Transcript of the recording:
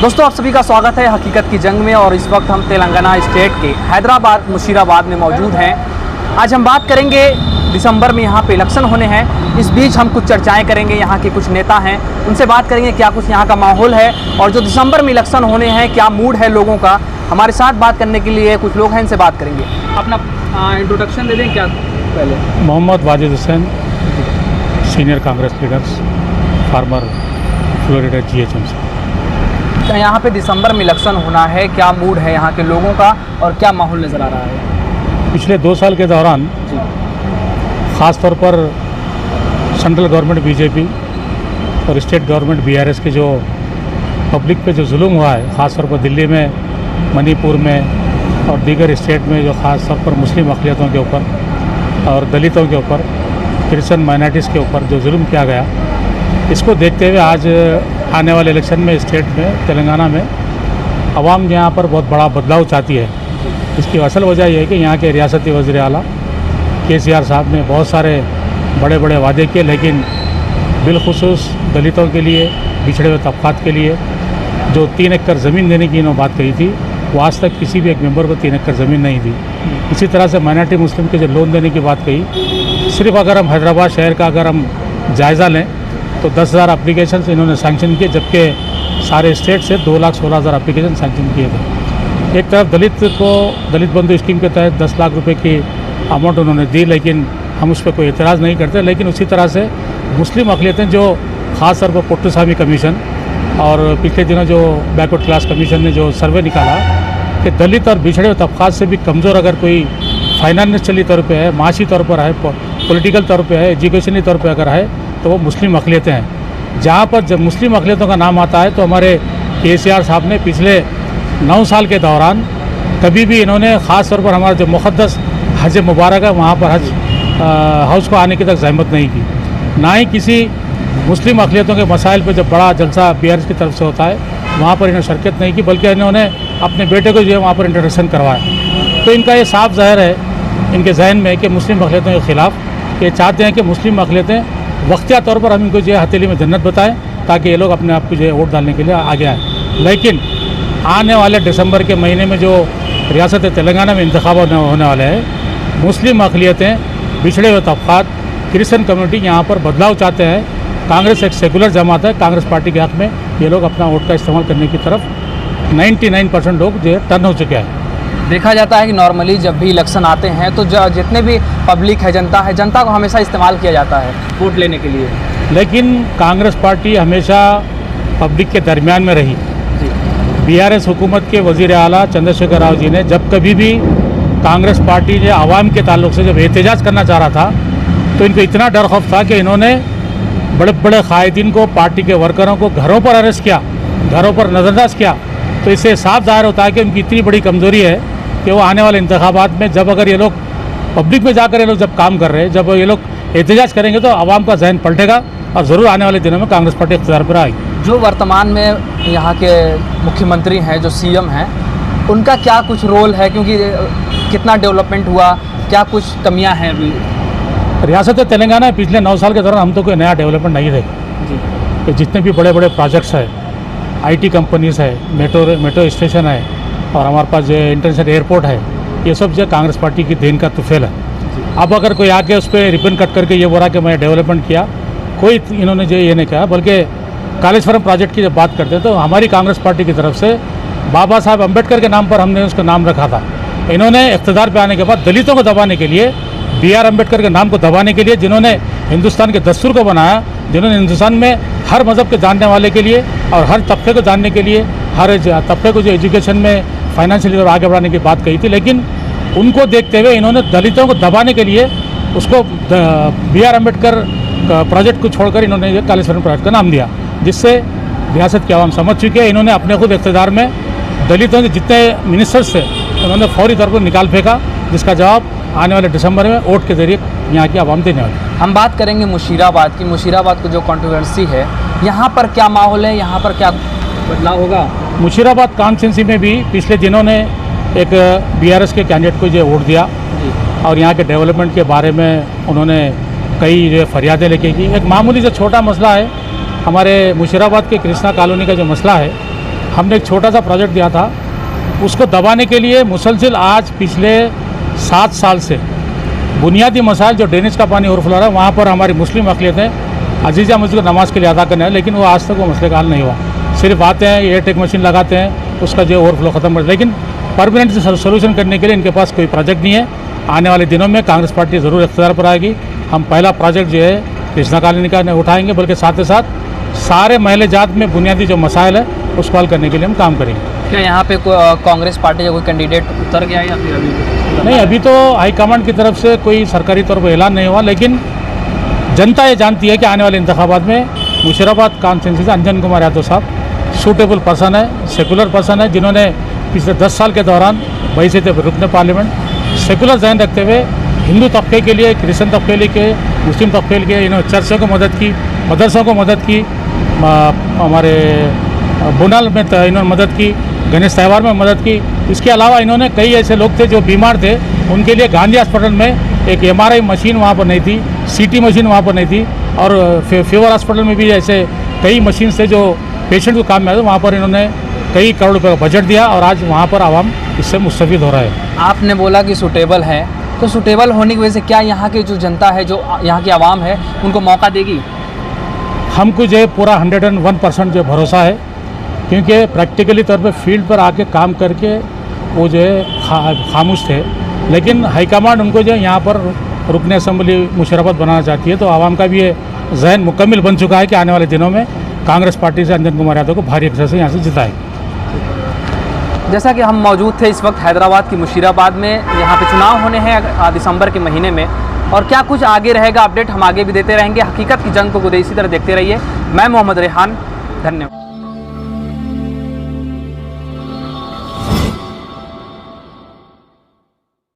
दोस्तों आप सभी का स्वागत है हकीकत की जंग में। और इस वक्त हम तेलंगाना स्टेट के हैदराबाद मुशीराबाद में मौजूद हैं। आज हम बात करेंगे, दिसंबर में यहाँ पे इलेक्शन होने हैं। इस बीच हम कुछ चर्चाएं करेंगे, यहाँ के कुछ नेता हैं उनसे बात करेंगे क्या कुछ यहाँ का माहौल है और जो दिसंबर में इलेक्शन होने हैं क्या मूड है लोगों का। हमारे साथ बात करने के लिए कुछ लोग हैं, इनसे बात करेंगे। अपना इंट्रोडक्शन दे दें क्या पहले। Mohammed Wajid Hussain, senior Congress leaders, former floor leader GHMC। तो यहाँ पे दिसंबर में इलेक्शन होना है, क्या मूड है यहाँ के लोगों का और क्या माहौल नज़र आ रहा है? पिछले 2 साल के दौरान ख़ास तौर पर सेंट्रल गवर्नमेंट BJP और स्टेट गवर्नमेंट BRS के जो पब्लिक पे जो जुल्म हुआ है, ख़ास तौर पर दिल्ली में, मणिपुर में और दीगर स्टेट में जो ख़ास तौर पर मुस्लिम अक़लियतों के ऊपर और दलितों के ऊपर, क्रिश्चियन माइनॉरिटीज़ के ऊपर जो जुल्म किया गया, इसको देखते हुए आज आने वाले इलेक्शन में स्टेट में तेलंगाना में अवाम यहाँ पर बहुत बड़ा बदलाव चाहती है। इसकी असल वजह यह है कि यहाँ के रियासती वज़ीर आला KCR साहब ने बहुत सारे बड़े बड़े वादे किए, लेकिन बिलखुसूस दलितों के लिए, पिछड़े हुए तबक़ात के लिए जो 3 एकड़ ज़मीन देने की इन्होंने बात कही थी, वो आज तक किसी भी एक मेंबर को 3 एकड़ ज़मीन नहीं दी। इसी तरह से माइनॉरिटी मुस्लिम के जो लोन देने की बात कही, सिर्फ अगर हम हैदराबाद शहर का अगर हम जायज़ा लें तो 10,000 एप्लीकेशन इन्होंने सैंक्शन किए, जबकि सारे स्टेट से 2,16,000 एप्लीकेशन सैंक्शन किए थे। एक तरफ दलित बंधु स्कीम के तहत 10 लाख रुपए की अमाउंट उन्होंने दी, लेकिन हम उस पर कोई एतराज़ नहीं करते। लेकिन उसी तरह से मुस्लिम अक़लियतें जो ख़ास तौर पर पुट्टुस्वामी कमीशन और पिछले दिनों जो बैकवर्ड क्लास कमीशन ने जो सर्वे निकाला कि दलित और बिछड़े हुए तबक़ात से भी कमज़ोर अगर कोई फाइनेंशियली तौर पर है, माशी तौर पर है, पॉलिटिकल तौर पर है, एजुकेशनली तौर पर अगर है, तो वो मुस्लिम अक़लियतें हैं। जहाँ पर जब मुस्लिम अक़लियतों का नाम आता है तो हमारे KCR साहब ने पिछले 9 साल के दौरान कभी भी इन्होंने ख़ास तौर पर हमारा जो मुक़द्दस हज मुबारक है वहाँ पर हज हाउस को आने की तक ज़हमत नहीं की। ना ही किसी मुस्लिम अक़लियतों के मसाइल पर जब बड़ा जलसा BRS की तरफ से होता है वहाँ पर इन्होंने शिरकत नहीं की, बल्कि इन्होंने अपने बेटे को जो है वहाँ पर इंट्रोडक्शन करवाया। तो इनका ये साफ ज़ाहिर है इनके जहन में कि मुस्लिम अक़लियतों के ख़िलाफ़ ये चाहते हैं कि मुस्लिम अक़लियतें वक्तिया तौर पर हम इनको जो है हथेली में जन्नत बताएं, ताकि ये लोग अपने आप को जो है वोट डालने के लिए आगे आएँ। लेकिन आने वाले दिसंबर के महीने में जो रियासत तेलंगाना में इंतखाब होने वाले हैं, मुस्लिम अक़लियतें, पिछड़े हुए तबक़ात, क्रिश्चियन कम्युनिटी यहाँ पर बदलाव चाहते हैं। कांग्रेस एक सेकुलर जमात है, कांग्रेस पार्टी के हक़ में ये लोग अपना वोट का इस्तेमाल करने की तरफ 99% लोग जो है टर्न हो चुके हैं। देखा जाता है कि नॉर्मली जब भी इलेक्शन आते हैं तो जितने भी पब्लिक है, जनता को हमेशा इस्तेमाल किया जाता है वोट लेने के लिए। लेकिन कांग्रेस पार्टी हमेशा पब्लिक के दरमियान में रही। BRS हुकूमत के वज़ीर आला चंद्रशेखर राव जी ने जब कभी भी कांग्रेस पार्टी ने आवाम के ताल्लुक से जब एहतजाज करना चाह रहा था तो इनको इतना डर खौफ था कि इन्होंने बड़े बड़े कायदीन को, पार्टी के वर्करों को घरों पर अरेस्ट किया, घरों पर नज़रअंदाज किया। तो इससे साफ ज़ाहिर होता है कि उनकी इतनी बड़ी कमज़ोरी है कि वो आने वाले इंतखाबात में जब अगर ये लोग पब्लिक में जाकर ये लोग जब काम कर रहे हैं, जब ये लोग एहतजाज करेंगे तो आवाम का जहन पलटेगा और ज़रूर आने वाले दिनों में कांग्रेस पार्टी इक़्तिदार पर आएगी। जो वर्तमान में यहाँ के मुख्यमंत्री हैं, जो CM हैं, उनका क्या कुछ रोल है? क्योंकि कितना डेवलपमेंट हुआ, क्या कुछ कमियाँ हैं अभी? रियासत तेलंगाना में पिछले 9 साल के दौरान हम तो कोई नया डेवलपमेंट नहीं देखा कि जितने भी बड़े बड़े प्रोजेक्ट्स हैं, IT कंपनीज़ है, मेट्रो स्टेशन है और हमारे पास जो इंटरनेशनल एयरपोर्ट है, ये सब जो कांग्रेस पार्टी की देन का तुफेल है। अब अगर कोई आके उस पर रिबन कट करके ये बोला कि मैं डेवलपमेंट किया, कोई इन्होंने जो ये नहीं कहा। बल्कि कालेश्वरम प्रोजेक्ट की जब बात करते हैं तो हमारी कांग्रेस पार्टी की तरफ से बाबा साहब अम्बेडकर के नाम पर हमने उसका नाम रखा था। इन्होंने इक़्तिदार पे आने के बाद दलितों को दबाने के लिए, BR अम्बेडकर के नाम को दबाने के लिए, जिन्होंने हिंदुस्तान के दस्तूर को बनाया, जिन्होंने हिंदुस्तान में हर मज़हब के जानने वाले के लिए और हर तबके को जानने के लिए, हर तबके को जो एजुकेशन में फाइनेंशियली आगे बढ़ाने की बात कही थी, लेकिन उनको देखते हुए इन्होंने दलितों को दबाने के लिए उसको BR अम्बेडकर प्रोजेक्ट को छोड़कर इन्होंने कालेश्वरम प्रोजेक्ट का नाम दिया, जिससे रियासत की आवाम समझ चुकी है। इन्होंने अपने खुद इक़्तिदार में दलितों के जितने मिनिस्टर्स थे उन्होंने फौरी तौर पर निकाल फेंका, जिसका जवाब आने वाले दिसंबर में वोट के ज़रिए यहाँ की आवाम देने वाली। हम बात करेंगे मुशीराबाद की। मुशीराबाद को जो कंट्रोवर्सी है, यहाँ पर क्या माहौल है, यहाँ पर क्या बदलाव होगा? मुशीराबाद कॉन्स्टिट्यूंसी में भी पिछले दिनों ने एक BRS के कैंडिडेट को जो वोट दिया और यहाँ के डेवलपमेंट के बारे में उन्होंने कई जो फरियादें लेके की। एक मामूली जो छोटा मसला है, हमारे मुशीराबाद के कृष्णा कॉलोनी का जो मसला है, हमने एक छोटा सा प्रोजेक्ट दिया था, उसको दबाने के लिए मुसलसिल आज पिछले 7 साल से बुनियादी मसाइल जो ड्रेनेज का पानी ओवरफ्लो रहा है वहाँ पर हमारी मुस्लिम अक़लियतें अजीज़ा मस्जिद को नमाज के लिए अदा करने हैं, लेकिन वो आज तक वो मसले का हल नहीं हुआ। सिर्फ आते हैं, एयरटेक मशीन लगाते हैं, उसका जो ओवरफ्लो ख़त्म कर, लेकिन परमानेंट सोल्यूशन करने के लिए इनके पास कोई प्रोजेक्ट नहीं है। आने वाले दिनों में कांग्रेस पार्टी ज़रूर इक़्तिदार पर आएगी। हम पहला प्रोजेक्ट जो है कृष्णा कॉलोनी का उठाएंगे, बल्कि साथ ही साथ सारे महल जात में बुनियादी जो मसाइल है उसको हल करने के लिए हम काम करेंगे। क्या यहाँ पे कांग्रेस पार्टी का कोई कैंडिडेट उतर गया या फिर अभी नहीं, अभी तो हाईकमांड की तरफ से कोई सरकारी तौर पर ऐलान नहीं हुआ, लेकिन जनता ये जानती है कि आने वाले इंतखाबात में मुशीराबाद कॉन्स्टिट्यूंसी से अंजन कुमार यादव साहब सूटेबल पर्सन है, सेकुलर पर्सन है, जिन्होंने पिछले 10 साल के दौरान बैसे थे रुकने पार्लियामेंट, सेकुलर जहन रखते हुए हिंदू तबके के लिए, क्रिश्चियन तबके के लिए, मुस्लिम तबके के लिए इन्होंने चर्चों को मदद की, मदरसों को मदद की, हमारे बुनाल में इन्होंने मदद की, गणेश त्यौहार में मदद की। इसके अलावा इन्होंने कई ऐसे लोग थे जो बीमार थे, उनके लिए गांधी अस्पताल में एक MRI मशीन वहाँ पर नहीं थी, CT मशीन वहाँ पर नहीं थी, और फीवर हॉस्पिटल में भी ऐसे कई मशीन थे जो पेशेंट को काम में आए, वहाँ पर इन्होंने कई करोड़ रुपये का बजट दिया और आज वहाँ पर आवाम इससे मुस्तफीद हो रहा है। आपने बोला कि सूटेबल है, तो सूटेबल होने की वजह से क्या यहाँ की जो जनता है, जो यहाँ की आवाम है, उनको मौका देगी? हमको जो है पूरा 101% जो भरोसा है, क्योंकि प्रैक्टिकली तौर पे फील्ड पर आके काम करके वो जो है खामोश थे, लेकिन हाईकमांड उनको जो है यहाँ पर रुकने असम्बली मुशर्रफत बनाना चाहती है, तो आवाम का भी ये जहन मुकम्मल बन चुका है कि आने वाले दिनों में कांग्रेस पार्टी से अंजन कुमार यादव को भारी अक्सर से यहाँ से जिताएगी। जैसा कि हम मौजूद थे इस वक्त हैदराबाद की मुशीराबाद में, यहाँ पे चुनाव होने हैं दिसंबर के महीने में, और क्या कुछ आगे रहेगा अपडेट हम आगे भी देते रहेंगे। हकीकत की जंग को खुद इसी तरह देखते रहिए। मैं मोहम्मद रेहान, धन्यवाद।